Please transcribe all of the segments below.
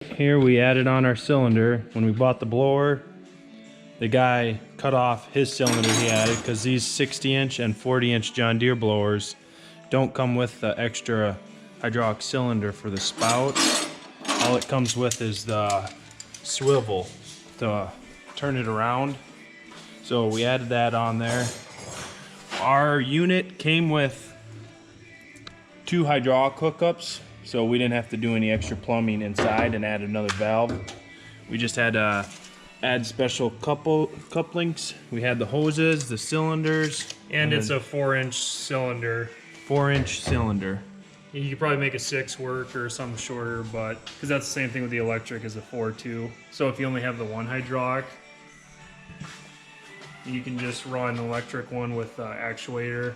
Here we added on our cylinder. When we bought the blower, the guy cut off his cylinder he added because these 60-inch and 40-inch John Deere blowers don't come with the extra hydraulic cylinder for the spout. All it comes with is the swivel to turn it around. So we added that on there. Our unit came with 2 hydraulic hookups, so we didn't have to do any extra plumbing inside and add another valve. We just had to add special couplings. We had the hoses, the cylinders, and it's a 4-inch cylinder. 4-inch cylinder. You could probably make a 6 work or something shorter, but because that's the same thing with the electric as a 4 too. So if you only have the 1 hydraulic, you can just run an electric one with actuator.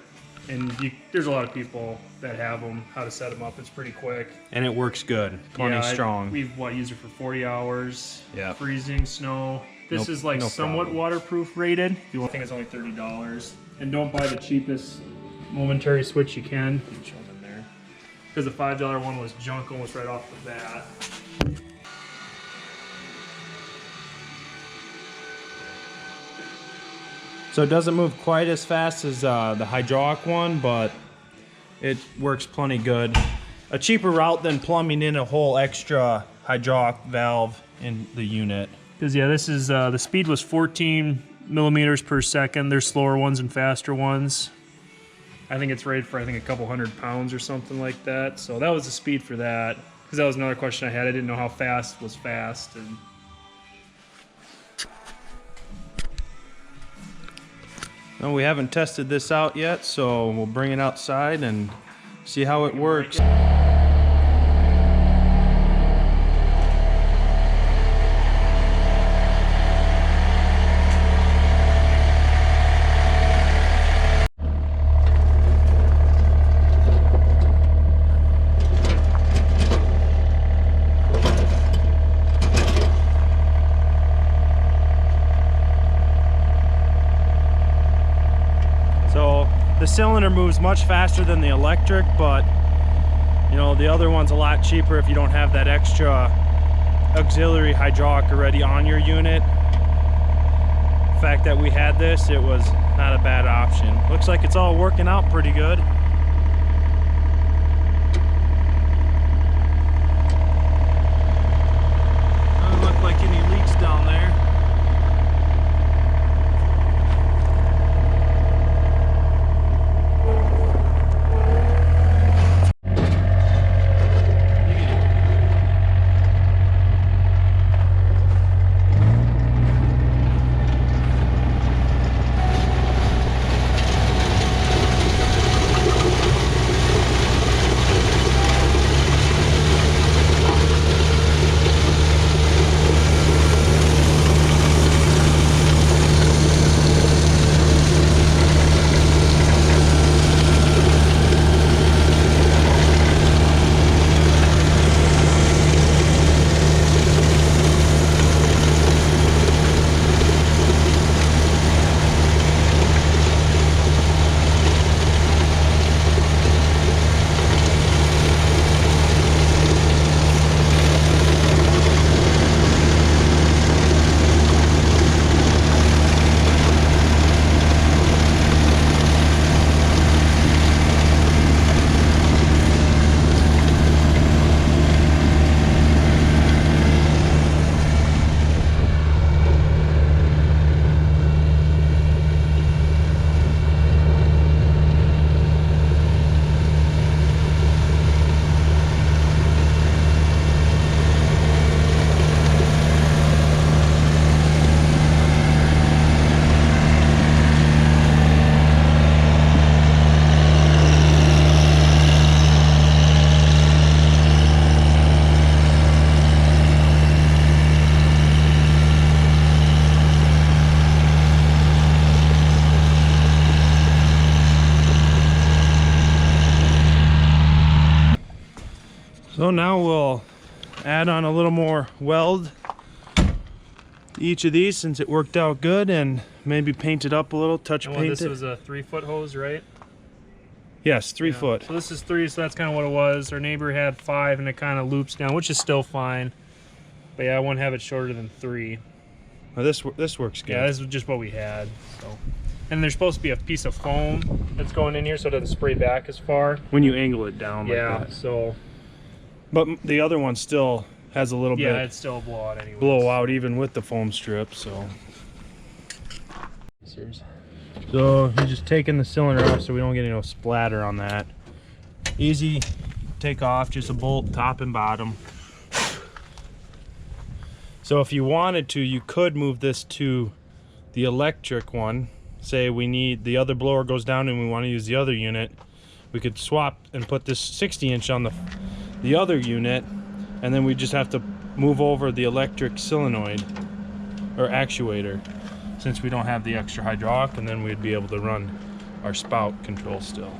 And there's a lot of people that have them, how to set them up. It's pretty quick. And it works good, plenty strong. We've used it for 40 hours, yeah. Freezing, snow. This is like somewhat waterproof rated. If you want, I think it's only $30. And don't buy the cheapest momentary switch you can. Show them there. Because the $5 one was junk almost right off the bat. So it doesn't move quite as fast as the hydraulic one, but it works plenty good. A cheaper route than plumbing in a whole extra hydraulic valve in the unit. Because yeah, this is the speed was 14 millimeters per second. There's slower ones and faster ones. I think it's rated for a couple 100 pounds or something like that. So that was the speed for that. Because that was another question I had. I didn't know how fast was fast. And no, we haven't tested this out yet, so we'll bring it outside and see how it works. The cylinder moves much faster than the electric, but you know, the other one's a lot cheaper if you don't have that extra auxiliary hydraulic already on your unit. The fact that we had this, it was not a bad option. Looks like it's all working out pretty good. Doesn't look like any leaks down there. So now we'll add on a little more weld to each of these since it worked out good, and maybe paint it up a little, touch paint it. This was a 3-foot hose, right? Yes, 3 foot. So this is 3, so that's kind of what it was. Our neighbor had 5 and it kind of loops down, which is still fine. But yeah, I won't have it shorter than 3. Well, this works good. Yeah, this is just what we had. So, and there's supposed to be a piece of foam that's going in here so it doesn't spray back as far when you angle it down. Yeah, like that. so. But the other one still has a little bit. Yeah, it's still a blowout anyway. Blowout even with the foam strip. So you're just taking the cylinder off so we don't get any splatter on that. Easy take off, just a bolt top and bottom. So if you wanted to, you could move this to the electric one. Say we need, the other blower goes down and we want to use the other unit. We could swap and put this 60-inch on the other unit, and then we just have to move over the electric solenoid or actuator, since we don't have the extra hydraulic, and then we'd be able to run our spout control still.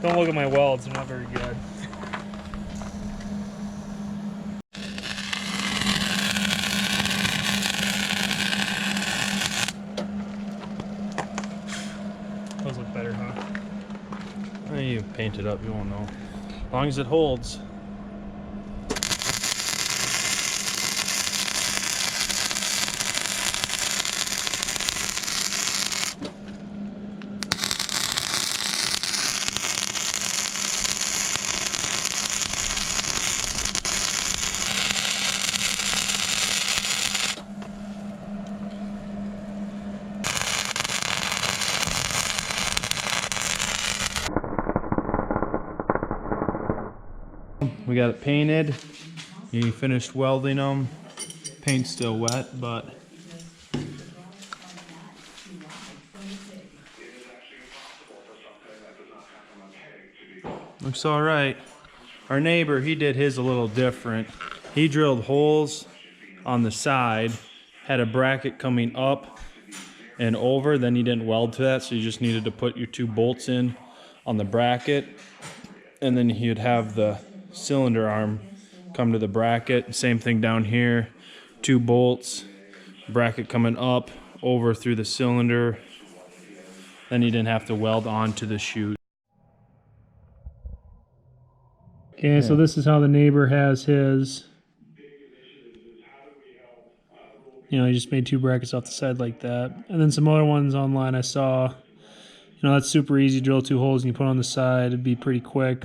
Don't look at my welds, they're not very good. Those look better, huh? You paint it up, you won't know. As long as it holds. We got it painted. You finished welding them. Paint's still wet, but looks all right. Our neighbor, he did his a little different. He drilled holes on the side, had a bracket coming up and over, then he didn't weld to that, so you just needed to put your 2 bolts in on the bracket, and then he'd have the cylinder arm come to the bracket. Same thing down here, 2 bolts, bracket coming up over through the cylinder, then you didn't have to weld onto the chute. Okay, so this is how the neighbor has his. You know, he just made 2 brackets off the side like that. And then some other ones online I saw. You know, that's super easy. Drill 2 holes and you put on the side. It'd be pretty quick.